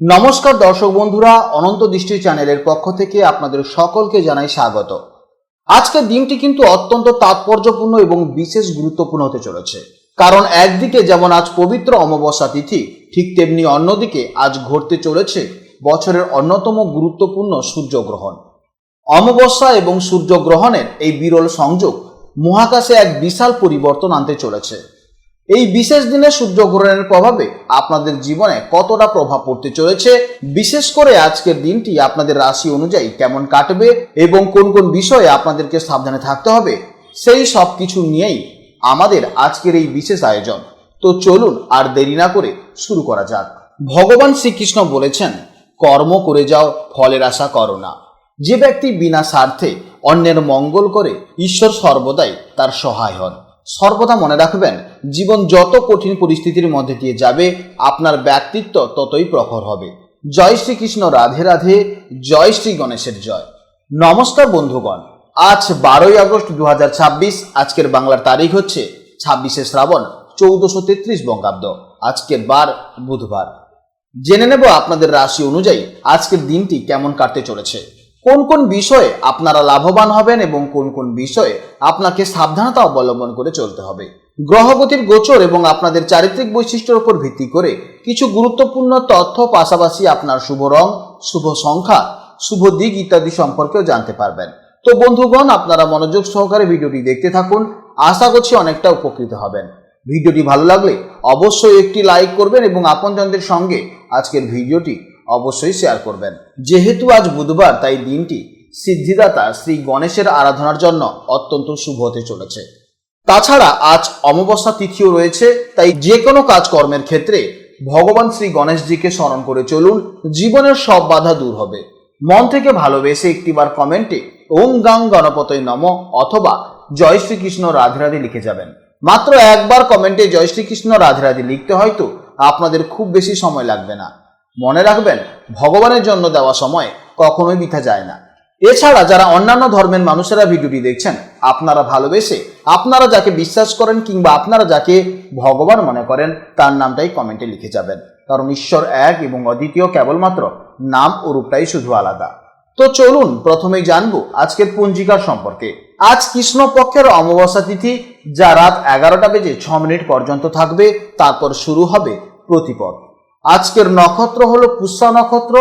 নমস্কার দর্শক বন্ধুরা, অনন্ত দৃষ্টি চ্যানেলের পক্ষ থেকে আপনাদের সকলকে জানাই স্বাগত। আজকের দিনটি কিন্তু অত্যন্ত তাৎপর্যপূর্ণ এবং বিশেষ গুরুত্বপূর্ণ হতে চলেছে, কারণ একদিকে যেমন আজ পবিত্র অমাবস্যা তিথি, ঠিক তেমনি অন্যদিকে আজ ঘটতে চলেছে বছরের অন্যতম গুরুত্বপূর্ণ সূর্যগ্রহণ। অমাবস্যা এবং সূর্যগ্রহণের এই বিরল সংযোগ মহাকাশে এক বিশাল পরিবর্তন আনতে চলেছে। এই বিশেষ দিনে সূর্যগ্রহণের প্রভাবে আপনাদের জীবনে কতটা প্রভাব পড়তে চলেছে, বিশেষ করে আজকের দিনটি আপনাদের রাশি অনুযায়ী কেমন কাটবে এবং কোন কোন বিষয়ে আপনাদেরকে সাবধানে থাকতে হবে, সেই সব কিছু নিয়েই আমাদের আজকের এই বিশেষ আয়োজন। তো চলুন আর দেরি না করে শুরু করা যাক। ভগবান শ্রীকৃষ্ণ বলেছেন, কর্ম করে যাও, ফলের আশা করো না। যে ব্যক্তি বিনা স্বার্থে অন্যের মঙ্গল করে, ঈশ্বর সর্বদাই তার সহায় হন। সর্বদা মনে রাখবেন, জীবন যত কঠিন পরিস্থিতির মধ্যে দিয়ে যাবে, আপনার ব্যক্তিত্ব ততই প্রখর হবে। জয় শ্রীকৃষ্ণ, রাধে রাধে, জয় শ্রী গণেশের জয়। নমস্কার বন্ধুগণ, আজ 12ই আগস্ট 2026। আজকের বাংলার তারিখ হচ্ছে 26শে শ্রাবণ 1433 বঙ্গাব্দ। আজকের বার বুধবার। জেনে নেব আপনাদের রাশি অনুযায়ী আজকের দিনটি কেমন কাটতে চলেছে, কোন কোন বিষয়ে আপনারা লাভবান হবেন এবং কোন কোন বিষয়ে আপনাকে সাবধানতা অবলম্বন করে চলতে হবে। গ্রহগতির গোচর এবং আপনাদের চারিত্রিক বৈশিষ্ট্যের উপর ভিত্তি করে কিছু গুরুত্বপূর্ণ তথ্য, পাশাপাশি আপনার শুভ রং, শুভ সংখ্যা, শুভ দিক ইত্যাদি সম্পর্কেও জানতে পারবেন। তো বন্ধুগণ, আপনারা মনোযোগ সহকারে ভিডিওটি দেখতে থাকুন। আশা করছি অনেকটা উপকৃত হবেন। ভিডিওটি ভালো লাগলে অবশ্যই একটি লাইক করবেন এবং আপনজনদের সঙ্গে আজকের ভিডিওটি অবশ্যই শেয়ার করবেন। যেহেতু আজ বুধবার, তাই দিনটি সিদ্ধিদাতা শ্রী গণেশের আরাধনার জন্য অত্যন্ত শুভ হতে চলেছে। তাছাড়া আজ অমাবস্যা তিথিও রয়েছে, তাই যে কোনো কাজকর্মের ক্ষেত্রে ভগবান শ্রী গণেশজিকে স্মরণ করে চলুন, জীবনের সব বাধা দূর হবে। মন থেকে ভালোবেসে একটিবার কমেন্টে ওম গাং গণপতয়ে নমঃ অথবা জয় শ্রীকৃষ্ণ রাধে রাধে লিখে যাবেন। মাত্র একবার কমেন্টে জয় শ্রীকৃষ্ণ রাধে রাধে লিখতে হয়তো আপনাদের খুব বেশি সময় লাগবে না। মনে রাখবেন, ভগবানের জন্য দেওয়া সময় কখনোই বৃথা যায় না। এছাড়া যারা অন্যান্য ধর্মের মানুষেরা ভিডিওটি দেখছেন, আপনারা ভালোবেসে আপনারা যাকে বিশ্বাস করেন কিংবা আপনারা যাকে ভগবান মনে করেন, তার নামটাই কমেন্টে লিখে যাবেন, কারণ ঈশ্বর এক এবং অদ্বিতীয়, কেবলমাত্র নাম ও রূপটাই শুধু আলাদা। তো চলুন প্রথমেই জানবো আজকের পঞ্জিকার সম্পর্কে। আজ কৃষ্ণপক্ষের অমাবস্যা তিথি, যা রাত 11:06 পর্যন্ত থাকবে, তারপর শুরু হবে প্রতিপদ। আজকের নক্ষত্র হলো পুষ্যা নক্ষত্র,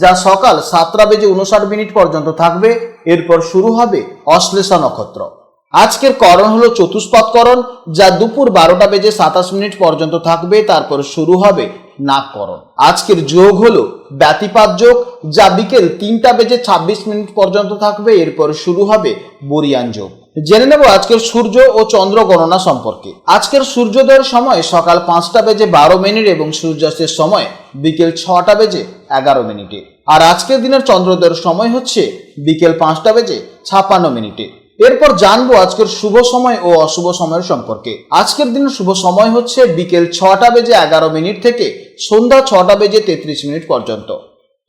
যা সকাল 7:59 পর্যন্ত থাকবে, এরপর শুরু হবে অশ্লেষা নক্ষত্র। আজকের করণ হলো চতুষ্পদ করণ, যা দুপুর 12:27 পর্যন্ত থাকবে, তারপর শুরু হবে নাগকরণ। আজকের যোগ হলো ব্যতিপাত যোগ, যা বিকেল 3:26 পর্যন্ত থাকবে, এরপর শুরু হবে বরিয়ান যোগ। জেনে নেব আজকের সূর্য ও চন্দ্র গণনা সম্পর্কে। আজকের সূর্যোদয়ের সময় সকাল 5:12 এবং সূর্যাস্তের সময় বিকেল 6:11। আর আজকের দিনের চন্দ্রোদয়ের সময় হচ্ছে বিকেল 5:56। এরপর জানবো আজকের শুভ সময় ও অশুভ সময়ের সম্পর্কে। আজকের দিনের শুভ সময় হচ্ছে বিকেল 6:11 থেকে সন্ধ্যা 6:33 পর্যন্ত।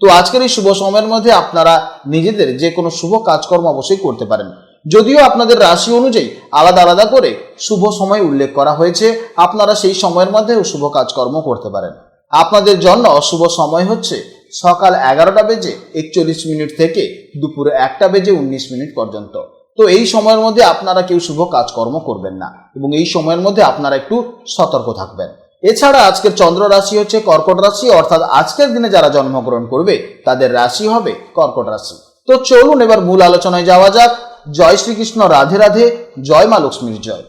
তো আজকের এই শুভ সময়ের মধ্যে আপনারা নিজেদের যে কোনো শুভ কাজকর্ম অবশ্যই করতে পারেন। যদিও আপনাদের রাশি অনুযায়ী আলাদা আলাদা করে শুভ সময় উল্লেখ করা হয়েছে, আপনারা সেই সময়ের মধ্যে শুভ কাজকর্ম করতে পারেন। আপনাদের জন্য অশুভ সময় হচ্ছে সকাল 11:41 থেকে দুপুর 1:19 পর্যন্ত। তো এই সময়ের মধ্যে আপনারা কেউ শুভ কাজকর্ম করবেন না এবং এই সময়ের মধ্যে আপনারা একটু সতর্ক থাকবেন। এছাড়া আজকের চন্দ্র রাশি হচ্ছে কর্কট রাশি, অর্থাৎ আজকের দিনে যারা জন্মগ্রহণ করবে তাদের রাশি হবে কর্কট রাশি। তো চলুন এবার মূল আলোচনায় যাওয়া যাক। জয় শ্রীকৃষ্ণ, রাধে রাধে, জয় মা লক্ষ্মীর জয়।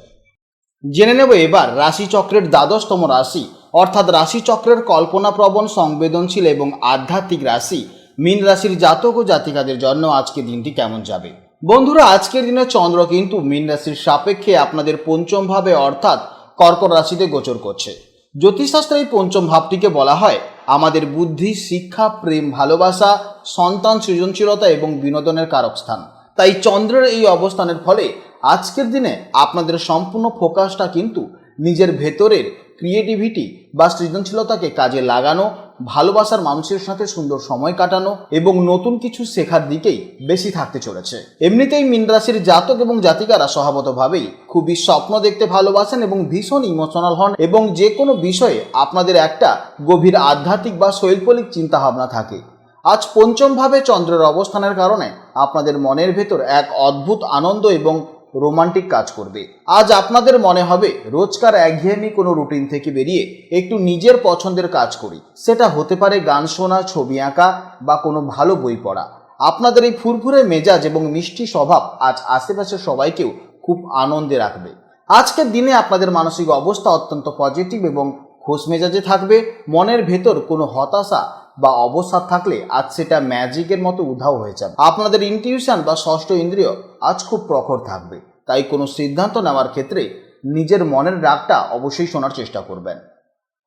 জেনে নেব এবার রাশিচক্রের দ্বাদশতম রাশি, অর্থাৎ রাশিচক্রের কল্পনাপ্রবণ, সংবেদনশীল এবং আধ্যাত্মিক রাশি মীন রাশির জাতক ও জাতিকাদের জন্য আজকের দিনটি কেমন যাবে। বন্ধুরা, আজকের দিনে চন্দ্র কিন্তু মীন রাশির সাপেক্ষে আপনাদের পঞ্চম ভাবে অর্থাৎ কর্কট রাশিতে গোচর করছে। জ্যোতিষশাস্ত্রে এই পঞ্চম ভাবটিকে বলা হয় আমাদের বুদ্ধি, শিক্ষা, প্রেম, ভালোবাসা, সন্তান, সৃজনশীলতা এবং বিনোদনের কারক স্থান। তাই চন্দ্রের এই অবস্থানের ফলে আজকের দিনে আপনাদের সম্পূর্ণ ফোকাসটা কিন্তু নিজের ভেতরের ক্রিয়েটিভিটি বা সৃজনশীলতাকে কাজে লাগানো, ভালোবাসার মানুষের সাথে সুন্দর সময় কাটানো এবং নতুন কিছু শেখার দিকেই বেশি থাকতে চলেছে। এমনিতেই মীন রাশির জাতক এবং জাতিকারা স্বভাবতভাবেই খুবই স্বপ্ন দেখতে ভালোবাসেন এবং ভীষণ ইমোশনাল হন এবং যে কোনো বিষয়ে আপনাদের একটা গভীর আধ্যাত্মিক বা শৈল্পিক চিন্তাভাবনা থাকে। আজ পঞ্চম ভাবে চন্দ্রের অবস্থানের কারণে আপনাদের মনের ভেতর এক অদ্ভুত আনন্দ এবং রোমান্টিক কাজ করবে। আজ আপনাদের মনে হবে রোজকার একঘেয়েমি কোনো রুটিন থেকে বেরিয়ে একটু নিজের পছন্দের কাজ করি। সেটা হতে পারে গান শোনা, ছবি আঁকা বা কোনো ভালো বই পড়া। আপনাদের এই ফুরফুরে মেজাজ এবং মিষ্টি স্বভাব আজ আশেপাশের সবাইকেও খুব আনন্দে রাখবে। আজকের দিনে আপনাদের মানসিক অবস্থা অত্যন্ত পজিটিভ এবং খোশ মেজাজে থাকবে। মনের ভেতর কোনো হতাশা বা অবসাদ থাকলে আজ সেটা ম্যাজিকের মতো উধাও হয়ে যাবে। আপনাদের ইনটিউশন বা ষষ্ঠ ইন্দ্রিয় আজ খুব প্রখর থাকবে, তাই কোনো সিদ্ধান্ত নেওয়ার ক্ষেত্রে নিজের মনের রাগটা অবশ্যই শোনার চেষ্টা করবেন।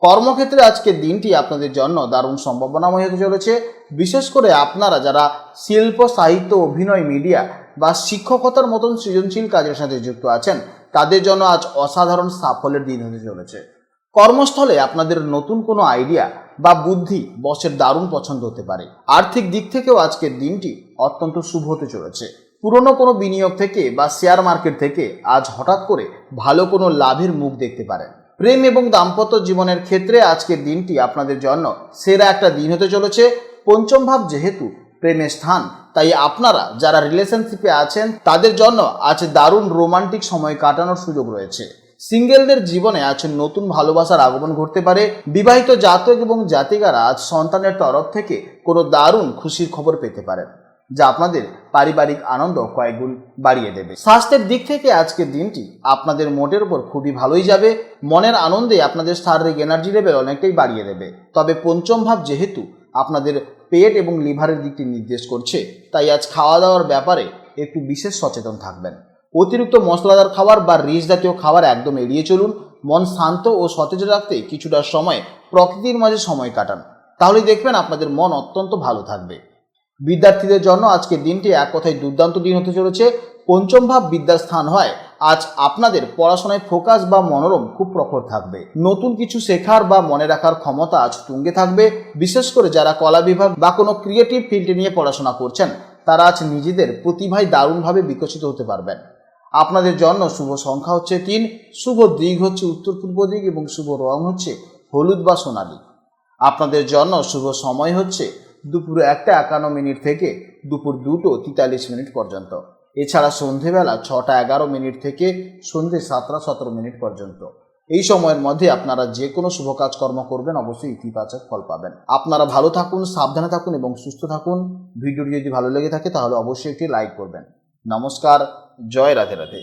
কর্মক্ষেত্রে আজকের দিনটি আপনাদের জন্য দারুণ সম্ভাবনাময় হতে চলেছে। বিশেষ করে আপনারা যারা শিল্প, সাহিত্য, অভিনয়, মিডিয়া বা শিক্ষকতার মতন সৃজনশীল কাজের সাথে যুক্ত আছেন তাদের জন্য আজ অসাধারণ সাফল্যের দিন হতে চলেছে। কর্মস্থলে আপনাদের নতুন কোনো আইডিয়া বা বুদ্ধি বসের দারুণ পছন্দ হতে পারে। আর্থিক দিক থেকেও আজকের দিনটি অত্যন্ত শুভ হতে চলেছে। পুরনো কোনো বিনিয়োগ থেকে বা শেয়ার মার্কেট থেকে আজ হঠাৎ করে ভালো কোনো লাভের মুখ দেখতে পারেন। প্রেম এবং দাম্পত্য জীবনের ক্ষেত্রে আজকের দিনটি আপনাদের জন্য সেরা একটা দিন হতে চলেছে। পঞ্চম ভাব যেহেতু প্রেমের স্থান, তাই আপনারা যারা রিলেশনশিপে আছেন তাদের জন্য আজ দারুণ রোমান্টিক সময় কাটানোর সুযোগ রয়েছে। সিঙ্গেলদের জীবনে আজ নতুন ভালোবাসার আগমন ঘটতে পারে। বিবাহিত জাতক এবং জাতিকারা আজ সন্তানের তরফ থেকে কোনো দারুণ খুশির খবর পেতে পারেন, যা আপনাদের পারিবারিক আনন্দ কয়েকগুণ বাড়িয়ে দেবে। স্বাস্থ্যের দিক থেকে আজকের দিনটি আপনাদের মোটের উপর খুবই ভালোই যাবে। মনের আনন্দে আপনাদের শারীরিক এনার্জি লেভেল অনেকটাই বাড়িয়ে দেবে। তবে পঞ্চম ভাব যেহেতু আপনাদের পেট এবং লিভারের দিকটি নির্দেশ করছে, তাই আজ খাওয়া দাওয়ার ব্যাপারে একটু বিশেষ সচেতন থাকবেন। অতিরিক্ত মশলাদার খাবার বা রিচ জাতীয় খাবার একদম এড়িয়ে চলুন। মন শান্ত ও সতেজ রাখতে কিছুটা সময় প্রকৃতির মাঝে সময় কাটান, তাহলেই দেখবেন আপনাদের মন অত্যন্ত ভালো থাকবে। বিদ্যার্থীদের জন্য আজকের দিনটি এক কথায় দুর্দান্ত দিন হতে চলেছে। পঞ্চম ভাব বিদ্যার স্থান হয়। আজ আপনাদের পড়াশোনায় ফোকাস বা মনোরম খুব প্রখর থাকবে। নতুন কিছু শেখার বা মনে রাখার ক্ষমতা আজ তুঙ্গে থাকবে। বিশেষ করে যারা কলা বিভাগ বা কোনো ক্রিয়েটিভ ফিল্ড নিয়ে পড়াশোনা করছেন তারা আজ নিজেদের প্রতিভায় দারুণভাবে বিকশিত হতে পারবেন। আপনাদের জন্য শুভ সংখ্যা হচ্ছে 3, শুভ দিক হচ্ছে উত্তর পূর্ব দিক এবং শুভ রং হচ্ছে হলুদ বা সোনালী। আপনাদের জন্য শুভ সময় হচ্ছে দুপুর 1:51 থেকে দুপুর 2:43 পর্যন্ত। এছাড়া সন্ধেবেলা 6:11 থেকে সন্ধে 7:17 পর্যন্ত। এই সময়ের মধ্যে আপনারা যে কোনো শুভ কাজকর্ম করবেন অবশ্যই ইতিবাচক ফল পাবেন। আপনারা ভালো থাকুন, সাবধানে থাকুন এবং সুস্থ থাকুন। ভিডিওটি যদি ভালো লেগে থাকে তাহলে অবশ্যই একটি লাইক করবেন। নমস্কার, জয় রাধে রাধে।